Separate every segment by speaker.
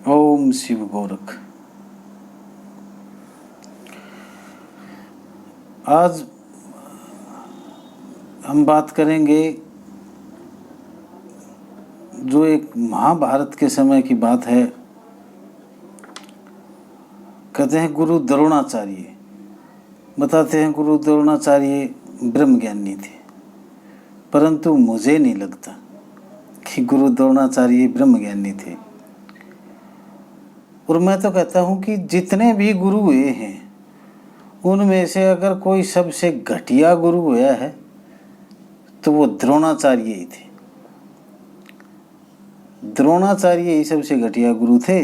Speaker 1: ओम शिव गोरख। आज हम बात करेंगे जो एक महाभारत के समय की बात है। कहते हैं गुरु द्रोणाचार्य, बताते हैं गुरु द्रोणाचार्य ब्रह्मज्ञानी थे, परंतु मुझे नहीं लगता कि गुरु द्रोणाचार्य ब्रह्मज्ञानी थे। और मैं तो कहता हूँ कि जितने भी गुरु हुए हैं उनमें से अगर कोई सबसे घटिया गुरु हुआ है तो वो द्रोणाचार्य ही थे। द्रोणाचार्य ही सबसे घटिया गुरु थे।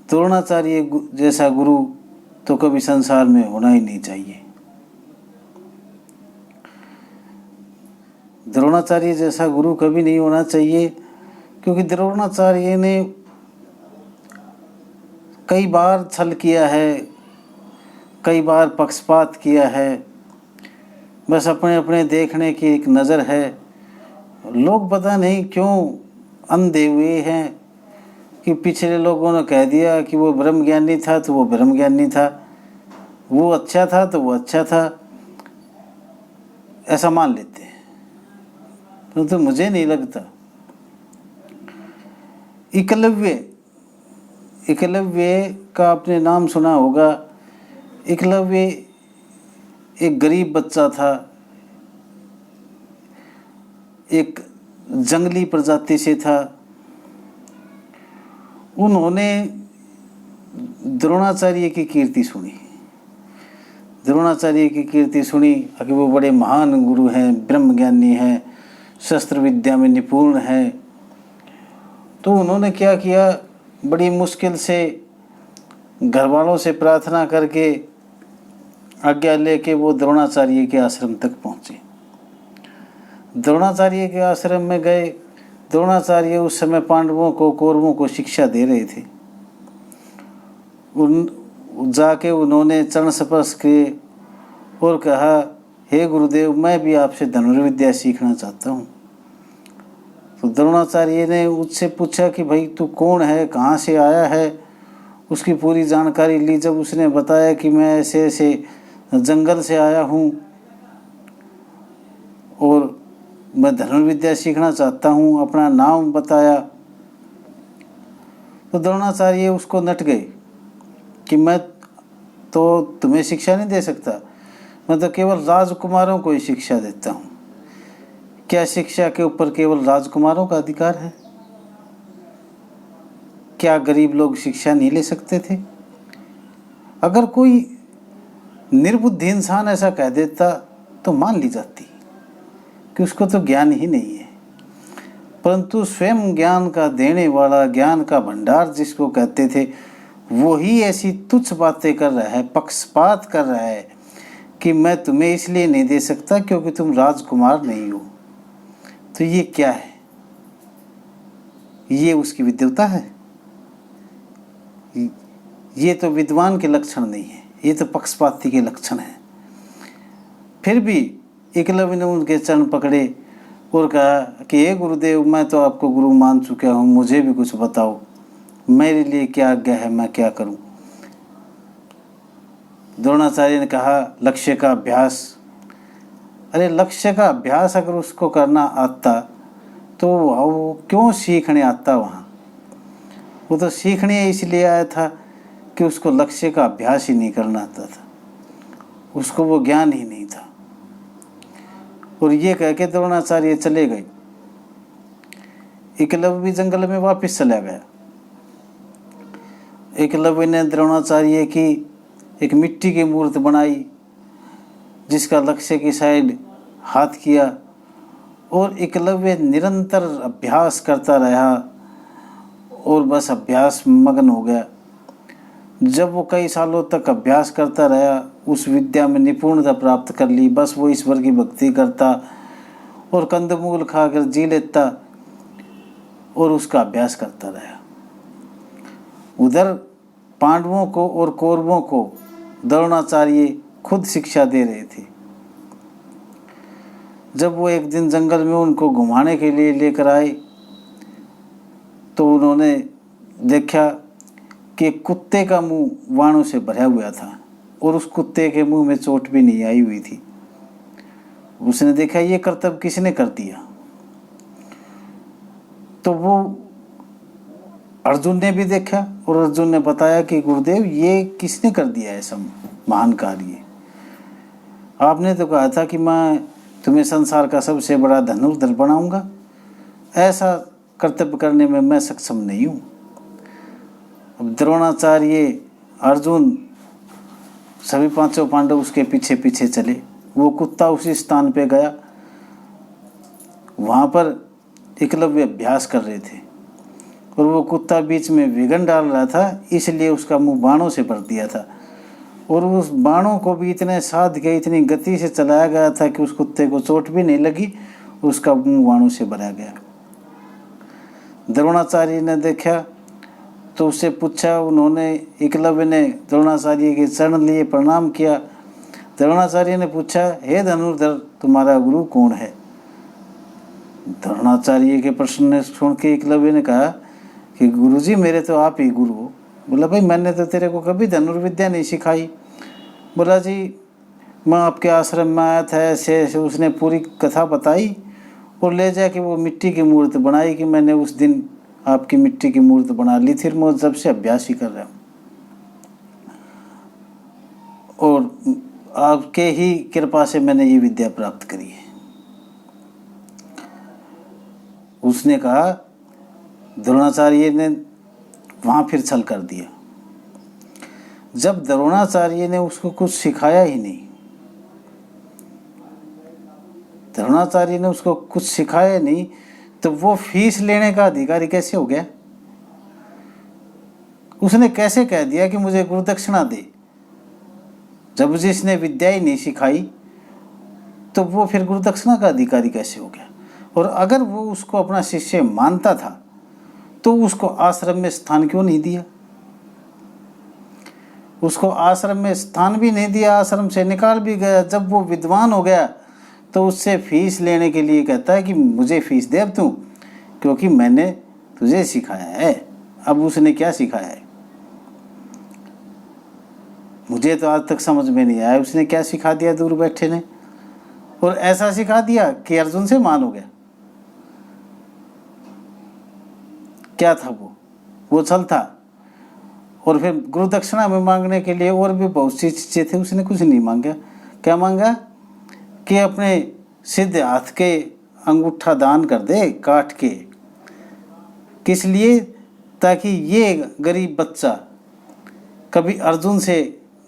Speaker 1: द्रोणाचार्य जैसा गुरु तो कभी संसार में होना ही नहीं चाहिए। द्रोणाचार्य जैसा गुरु कभी नहीं होना चाहिए, क्योंकि द्रोणाचार्य ने कई बार छल किया है, कई बार पक्षपात किया है। बस अपने अपने देखने की एक नज़र है। लोग पता नहीं क्यों अंधे हुए हैं कि पिछले लोगों ने कह दिया कि वो ब्रह्मज्ञानी था तो वो ब्रह्मज्ञानी था, वो अच्छा था तो वो अच्छा था, ऐसा मान लेते हैं। तो मुझे नहीं लगता। एकलव्य का आपने नाम सुना होगा। एकलव्य एक गरीब बच्चा था, एक जंगली प्रजाति से था। उन्होंने द्रोणाचार्य की कीर्ति सुनी। द्रोणाचार्य की कीर्ति सुनी कि वो बड़े महान गुरु हैं, ब्रह्मज्ञानी हैं, शस्त्र विद्या में निपुण हैं। तो उन्होंने क्या किया, बड़ी मुश्किल से घर वालों से प्रार्थना करके आज्ञा लेके वो द्रोणाचार्य के आश्रम तक पहुँचे। द्रोणाचार्य के आश्रम में गए। द्रोणाचार्य उस समय पांडवों को, कौरवों को शिक्षा दे रहे थे। जाके उन्होंने चरण स्पर्श किए और कहा, हे गुरुदेव, मैं भी आपसे धनुर्विद्या सीखना चाहता हूँ। तो द्रोणाचार्य ने उससे पूछा कि भाई तू कौन है, कहाँ से आया है। उसकी पूरी जानकारी ली। जब उसने बताया कि मैं ऐसे ऐसे जंगल से आया हूँ और मैं धनुर्विद्या सीखना चाहता हूँ, अपना नाम बताया, तो द्रोणाचार्य उसको नट गए कि मैं तो तुम्हें शिक्षा नहीं दे सकता, मैं तो केवल राजकुमारों को ही शिक्षा देता हूँ। क्या शिक्षा के ऊपर केवल राजकुमारों का अधिकार है? क्या गरीब लोग शिक्षा नहीं ले सकते थे? अगर कोई निर्बुद्धि इंसान ऐसा कह देता तो मान ली जाती कि उसको तो ज्ञान ही नहीं है। परंतु स्वयं ज्ञान का देने वाला, ज्ञान का भंडार जिसको कहते थे, वो ही ऐसी तुच्छ बातें कर रहा है, पक्षपात कर रहा है कि मैं तुम्हें इसलिए नहीं दे सकता क्योंकि तुम राजकुमार नहीं हो। तो ये क्या है? ये उसकी विद्वता है? ये तो विद्वान के लक्षण नहीं है, ये तो पक्षपाती के लक्षण है। फिर भी एकलव्य ने उनके चरण पकड़े और कहा कि हे गुरुदेव, मैं तो आपको गुरु मान चुका हूँ, मुझे भी कुछ बताओ, मेरे लिए क्या आज्ञा है, मैं क्या करूँ। द्रोणाचार्य ने कहा, लक्ष्य का अभ्यास। अरे लक्ष्य का अभ्यास अगर उसको करना आता तो वो क्यों सीखने आता वहाँ? वो तो सीखने इसलिए आया था कि उसको लक्ष्य का अभ्यास ही नहीं करना आता था, उसको वो ज्ञान ही नहीं था। और ये कह के द्रोणाचार्य चले गए। एकलव्य भी जंगल में वापस चला गया। एकलव्य ने द्रोणाचार्य की एक मिट्टी की मूर्ति बनाई जिसका लक्ष्य की साइड हाथ किया और एकलव्य निरंतर अभ्यास करता रहा और बस अभ्यास में मगन हो गया। जब वो कई सालों तक अभ्यास करता रहा, उस विद्या में निपुणता प्राप्त कर ली, बस वो ईश्वर की भक्ति करता और कंदमूल खाकर जी लेता और उसका अभ्यास करता रहा। उधर पांडवों को और कौरवों को द्रोणाचार्य खुद शिक्षा दे रहे थे। जब वो एक दिन जंगल में उनको घुमाने के लिए लेकर आए तो उन्होंने देखा कि एक कुत्ते का मुंह बाणों से भरा हुआ था और उस कुत्ते के मुंह में चोट भी नहीं आई हुई थी। उसने देखा ये कर्तव्य किसने कर दिया। तो वो अर्जुन ने भी देखा और अर्जुन ने बताया कि गुरुदेव ये किसने कर दिया ऐसा महान कार्य। आपने तो कहा था कि मैं तुम्हें संसार का सबसे बड़ा धनुर्धर बनाऊंगा, ऐसा कर्तव्य करने में मैं सक्षम नहीं हूँ। अब द्रोणाचार्य, अर्जुन, सभी पांचों पांडव उसके पीछे पीछे चले। वो कुत्ता उसी स्थान पे गया, वहाँ पर एकलव्य अभ्यास कर रहे थे और वो कुत्ता बीच में विघन डाल रहा था, इसलिए उसका मुंह बाणों से भर दिया था और उस बाणों को भी इतने साध के इतनी गति से चलाया गया था कि उस कुत्ते को चोट भी नहीं लगी, उसका मुंह बाणों से भरा गया। द्रोणाचार्य ने देखा तो उससे पूछा, उन्होंने एकलव्य ने द्रोणाचार्य के चरण लिए प्रणाम किया। द्रोणाचार्य ने पूछा, हे धनुर्धर तुम्हारा गुरु कौन है। द्रोणाचार्य के प्रश्न ने सुन के एकलव्य ने कहा कि गुरुजी मेरे तो आप ही गुरु हो। बोला भाई मैंने तो तेरे को कभी धनुर्विद्या नहीं सिखाई। बोला जी मैं आपके आश्रम में आया था, ऐसे ऐसे उसने पूरी कथा बताई और ले जाके वो मिट्टी की मूर्ति बनाई कि मैंने उस दिन आपकी मिट्टी की मूर्ति बना ली थी, मैं जब से अभ्यास ही कर रहा हूँ और आपके ही कृपा से मैंने ये विद्या प्राप्त करी है। उसने कहा, द्रोणाचार्य ने वहाँ फिर छल कर दिया। जब द्रोणाचार्य ने उसको कुछ सिखाया ही नहीं, द्रोणाचार्य ने उसको कुछ सिखाया नहीं, तो वो फीस लेने का अधिकारी कैसे हो गया। उसने कैसे कह दिया कि मुझे गुरुदक्षिणा दे, जब जिसने विद्या ही नहीं सिखाई तो वो फिर गुरुदक्षिणा का अधिकारी कैसे हो गया। और अगर वो उसको अपना शिष्य मानता था तो उसको आश्रम में स्थान क्यों नहीं दिया। उसको आश्रम में स्थान भी नहीं दिया, आश्रम से निकाल भी गया। जब वो विद्वान हो गया तो उससे फीस लेने के लिए कहता है कि मुझे फीस दे अब तू, क्योंकि मैंने तुझे सिखाया है। अब उसने क्या सिखाया है मुझे तो आज तक समझ में नहीं आया। उसने क्या सिखा दिया दूर बैठे ने, और ऐसा सिखा दिया कि अर्जुन से मान हो गया। क्या था वो छल था। और फिर गुरु दक्षिणा में मांगने के लिए और भी बहुत सी चीजें थे, उसने कुछ नहीं मांगा। क्या मांगा कि अपने सिद्ध हाथ के अंगूठा दान कर दे काट के। किस लिए? ताकि ये गरीब बच्चा कभी अर्जुन से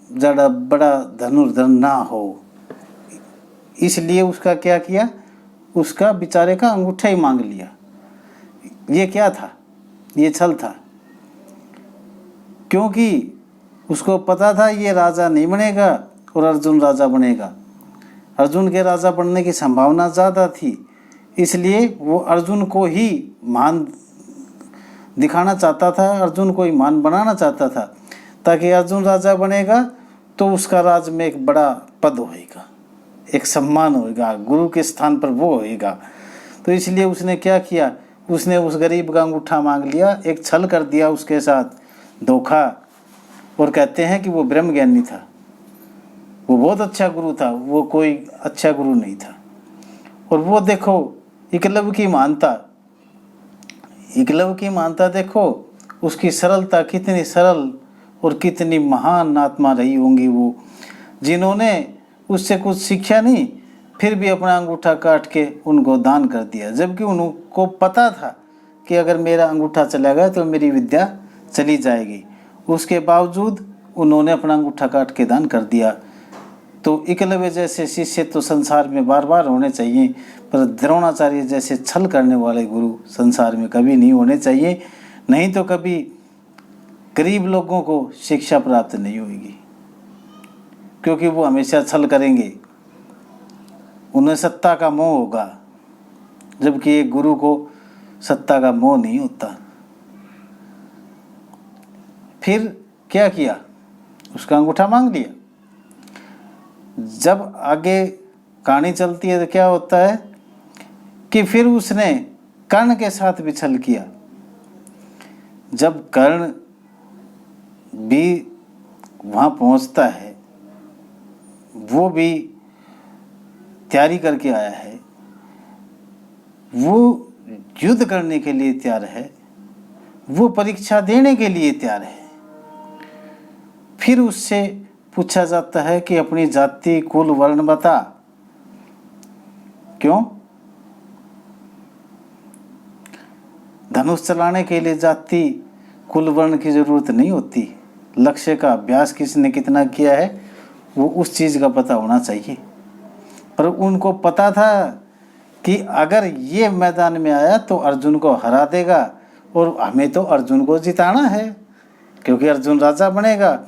Speaker 1: ज़्यादा बड़ा धनुर्धर ना हो। इसलिए उसका क्या किया, उसका बेचारे का अंगूठा ही मांग लिया। ये क्या था, ये छल था। क्योंकि उसको पता था ये राजा नहीं बनेगा और अर्जुन राजा बनेगा। अर्जुन के राजा बनने की संभावना ज़्यादा थी, इसलिए वो अर्जुन को ही महान दिखाना चाहता था, अर्जुन को ही महान बनाना चाहता था, ताकि अर्जुन राजा बनेगा तो उसका राज में एक बड़ा पद होएगा, एक सम्मान होएगा, गुरु के स्थान पर वो होएगा। तो इसलिए उसने क्या किया, उसने उस गरीब का अंगूठा मांग लिया, एक छल कर दिया उसके साथ, धोखा। और कहते हैं कि वो ब्रह्म ज्ञानी था, वो बहुत अच्छा गुरु था, वो कोई अच्छा गुरु नहीं था। और वो देखो एकलव्य की महानता, एकलव्य की महानता देखो, उसकी सरलता कितनी सरल और कितनी महान आत्मा रही होंगी वो, जिन्होंने उससे कुछ सीखा नहीं फिर भी अपना अंगूठा काट के उनको दान कर दिया, जबकि उनको पता था कि अगर मेरा अंगूठा चला गया तो मेरी विद्या चली जाएगी। उसके बावजूद उन्होंने अपना अंगूठा काट के दान कर दिया। तो एकलव्य जैसे शिष्य तो संसार में बार बार होने चाहिए, पर द्रोणाचार्य जैसे छल करने वाले गुरु संसार में कभी नहीं होने चाहिए, नहीं तो कभी गरीब लोगों को शिक्षा प्राप्त नहीं होगी, क्योंकि वो हमेशा छल करेंगे, उन्हें सत्ता का मोह होगा, जबकि एक गुरु को सत्ता का मोह नहीं होता। फिर क्या किया, उसका अंगूठा मांग लिया। जब आगे कहानी चलती है तो क्या होता है कि फिर उसने कर्ण के साथ भी छल किया। जब कर्ण भी वहाँ पहुँचता है, वो भी तैयारी करके आया है, वो युद्ध करने के लिए तैयार है, वो परीक्षा देने के लिए तैयार है। फिर उससे पूछा जाता है कि अपनी जाति कुल वर्ण बता। क्यों? धनुष चलाने के लिए जाति कुल वर्ण की जरूरत नहीं होती। लक्ष्य का अभ्यास किसने कितना किया है वो उस चीज का पता होना चाहिए। पर उनको पता था कि अगर ये मैदान में आया तो अर्जुन को हरा देगा और हमें तो अर्जुन को जिताना है, क्योंकि अर्जुन राजा बनेगा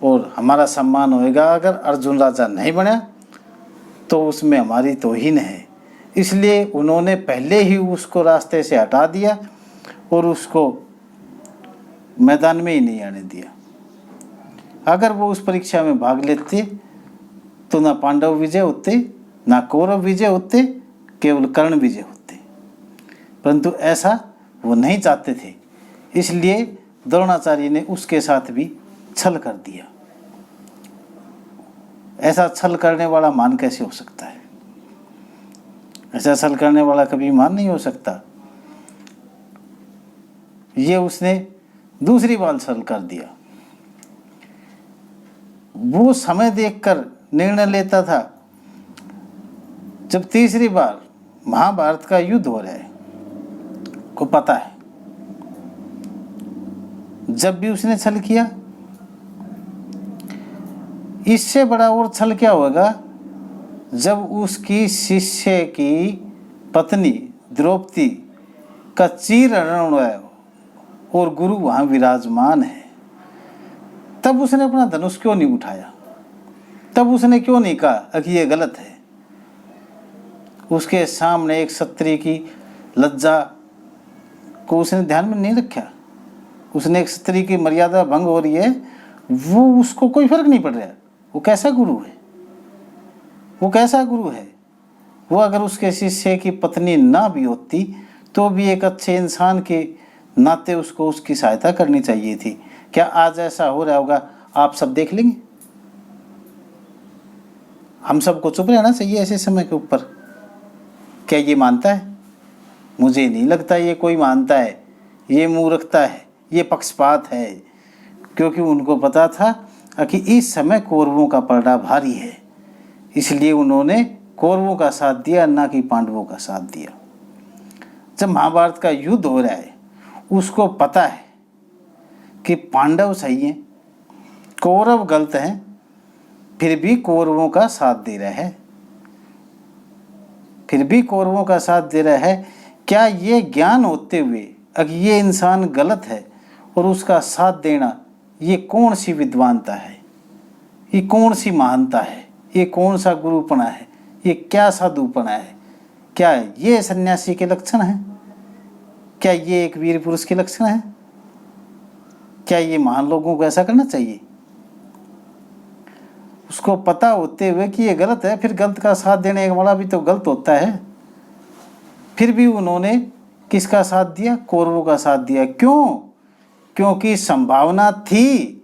Speaker 1: और हमारा सम्मान होएगा। अगर अर्जुन राजा नहीं बना तो उसमें हमारी तौहीन है। इसलिए उन्होंने पहले ही उसको रास्ते से हटा दिया और उसको मैदान में ही नहीं आने दिया। अगर वो उस परीक्षा में भाग लेते तो ना पांडव विजय होते, ना कौरव विजय होते, केवल कर्ण विजय होते। परंतु ऐसा वो नहीं चाहते थे, इसलिए द्रोणाचार्य ने उसके साथ भी छल कर दिया। ऐसा छल करने वाला मान कैसे हो सकता है? ऐसा छल करने वाला कभी मान नहीं हो सकता। ये उसने दूसरी बार छल कर दिया। वो समय देखकर निर्णय लेता था। जब तीसरी बार महाभारत का युद्ध हो रहा है, को पता है जब भी उसने छल किया, इससे बड़ा और छल क्या होगा जब उसकी शिष्य की पत्नी द्रौपदी का चीरहरण है और गुरु वहां विराजमान है। तब उसने अपना धनुष क्यों नहीं उठाया? तब उसने क्यों नहीं कहा कि ये गलत है? उसके सामने एक क्षत्रिय की लज्जा को उसने ध्यान में नहीं रखा। उसने एक क्षत्रिय की मर्यादा भंग हो रही है, वो उसको कोई फर्क नहीं पड़ रहा। वो कैसा गुरु है? वो कैसा गुरु है? वो अगर उसके शिष्य की पत्नी ना भी होती तो भी एक अच्छे इंसान के नाते उसको उसकी सहायता करनी चाहिए थी। क्या आज ऐसा हो रहा होगा? आप सब देख लेंगे। हम सबको चुप रहना चाहिए ऐसे समय के ऊपर। क्या ये मानता है? मुझे नहीं लगता ये कोई मानता है। ये मूर्खता है, ये पक्षपात है, क्योंकि उनको पता था कि इस समय कौरवों का पलड़ा भारी है, इसलिए उन्होंने कौरवों का साथ दिया, ना कि पांडवों का साथ दिया। जब महाभारत का युद्ध हो रहा है, उसको पता है कि पांडव सही हैं, कौरव गलत हैं, फिर भी कौरवों का साथ दे रहा है, फिर भी कौरवों का साथ दे रहा है। क्या ये ज्ञान होते हुए अगर ये इंसान गलत है और उसका साथ देना, ये कौन सी विद्वानता है? ये कौन सी महानता है? ये कौन सा गुरुपना है? ये क्या साधुपना है? क्या ये सन्यासी के लक्षण हैं? क्या ये एक वीर पुरुष के लक्षण हैं? क्या ये महान लोगों को ऐसा करना चाहिए? उसको पता होते हुए कि ये गलत है, फिर गलत का साथ देने वाला भी तो गलत होता है, फिर भी उन्होंने किसका साथ दिया? कौरवों का साथ दिया। क्यों? क्योंकि संभावना थी,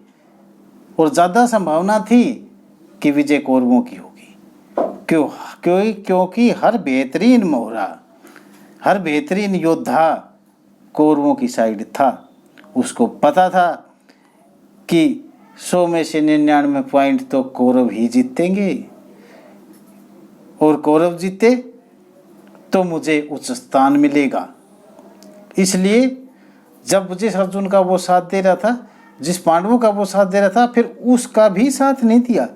Speaker 1: और ज़्यादा संभावना थी कि विजय कौरवों की होगी। क्योंकि हर बेहतरीन मोहरा, हर बेहतरीन योद्धा कौरवों की साइड था। उसको पता था कि 100 में से 99 पॉइंट तो कौरव ही जीतेंगे, और कौरव जीते तो मुझे उच्च स्थान मिलेगा। इसलिए जब जिस अर्जुन का वो साथ दे रहा था, जिस पांडवों का वो साथ दे रहा था, फिर उसका भी साथ नहीं दिया।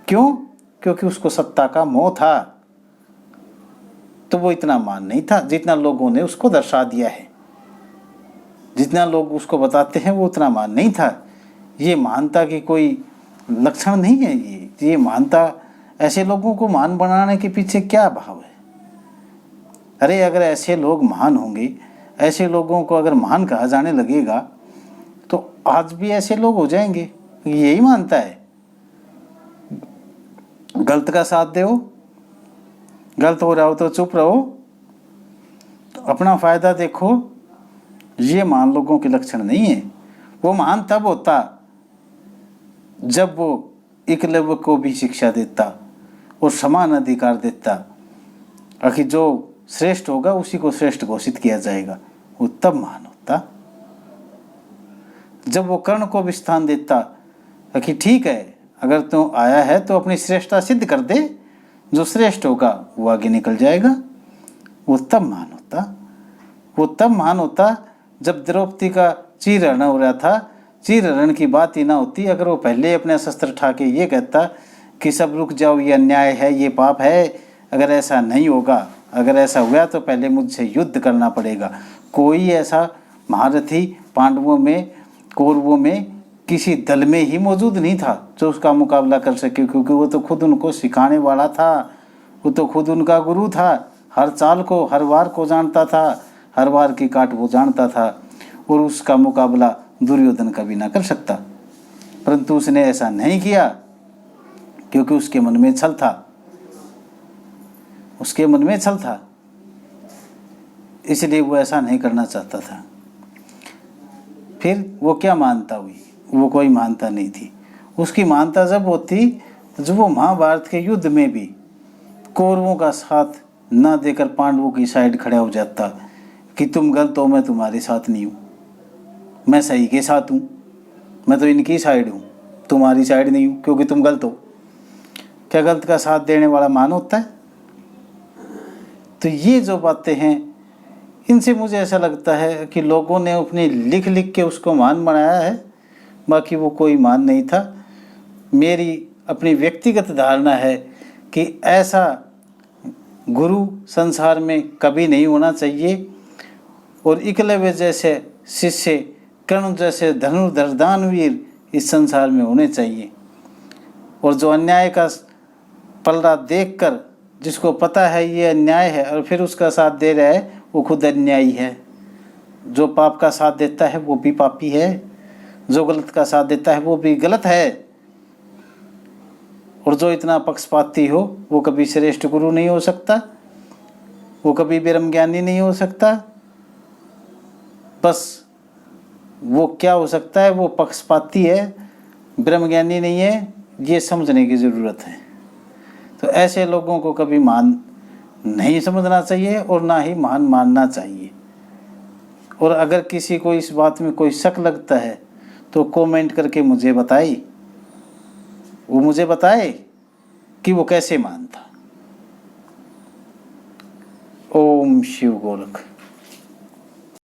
Speaker 1: क्यों? क्योंकि उसको सत्ता का मोह था। तो वो इतना मान नहीं था जितना लोगों ने उसको दर्शा दिया है। जितना लोग उसको बताते हैं वो उतना मान नहीं था। ये महानता की कोई लक्षण नहीं है। ये महानता, ऐसे लोगों को महान बनाने के पीछे क्या भाव है? अरे अगर ऐसे लोग महान होंगे, ऐसे लोगों को अगर महान कहा जाने लगेगा तो आज भी ऐसे लोग हो जाएंगे। यही मानता है। गलत का साथ दो, गलत हो रहा हो तो चुप रहो, तो अपना फायदा देखो, ये महान लोगों के लक्षण नहीं है। वो महान तब होता जब वो एकलव्य को भी शिक्षा देता और समान अधिकार देता, कि जो श्रेष्ठ होगा उसी को श्रेष्ठ घोषित किया जाएगा, वो तब महान होता। जब वो कर्ण को भी स्थान देता कि ठीक है, अगर तू आया है तो अपनी श्रेष्ठता सिद्ध कर दे, जो श्रेष्ठ होगा वो आगे निकल जाएगा, वो तब महान होता। वो तब महान होता जब द्रौपदी का चीरहरण हो रहा था। चीरहरण की बात ही ना होती अगर वो पहले अपने शस्त्र उठा के ये कहता कि सब रुक जाओ, ये अन्याय है, ये पाप है, अगर ऐसा नहीं होगा, अगर ऐसा हुआ तो पहले मुझसे युद्ध करना पड़ेगा। कोई ऐसा महारथी पांडवों में, कौरवों में किसी दल में ही मौजूद नहीं था जो उसका मुकाबला कर सके, क्योंकि वो तो खुद उनको सिखाने वाला था, वो तो खुद उनका गुरु था। हर चाल को, हर वार को जानता था, हर वार की काट वो जानता था, और उसका मुकाबला दुर्योधन कभी ना कर सकता। परंतु उसने ऐसा नहीं किया क्योंकि उसके मन में छल था, उसके मन में छल था, इसलिए वो ऐसा नहीं करना चाहता था। फिर वो क्या मानता हुई? वो कोई मानता नहीं थी। उसकी मानता जब होती जब वो महाभारत के युद्ध में भी कौरवों का साथ न देकर पांडवों की साइड खड़ा हो जाता कि तुम गलत हो, मैं तुम्हारे साथ नहीं हूँ, मैं सही के साथ हूँ, मैं तो इनकी साइड हूँ, तुम्हारी साइड नहीं हूँ क्योंकि तुम गलत हो। क्या गलत का साथ देने वाला मान होता है? तो ये जो बातें हैं, इनसे मुझे ऐसा लगता है कि लोगों ने अपने लिख लिख के उसको मान बनाया है, बाकी वो कोई मान नहीं था। मेरी अपनी व्यक्तिगत धारणा है कि ऐसा गुरु संसार में कभी नहीं होना चाहिए, और एकलव्य जैसे शिष्य, कर्ण जैसे धनुर्धर दानवीर इस संसार में होने चाहिए। और जो अन्याय का पलड़ा देखकर, जिसको पता है ये अन्याय है और फिर उसका साथ दे रहा है, वो खुद अन्यायी है। जो पाप का साथ देता है वो भी पापी है, जो गलत का साथ देता है वो भी गलत है। और जो इतना पक्षपाती हो वो कभी श्रेष्ठ गुरु नहीं हो सकता, वो कभी ब्रह्म ज्ञानी नहीं हो सकता। बस वो क्या हो सकता है? वो पक्षपाती है, ब्रह्म ज्ञानी नहीं है, ये समझने की ज़रूरत है। तो ऐसे लोगों को कभी महान नहीं समझना चाहिए और ना ही महान मानना चाहिए। और अगर किसी को इस बात में कोई शक लगता है तो कमेंट करके मुझे बताए, वो मुझे बताए कि वो कैसे मानता। ओम शिव गोरख।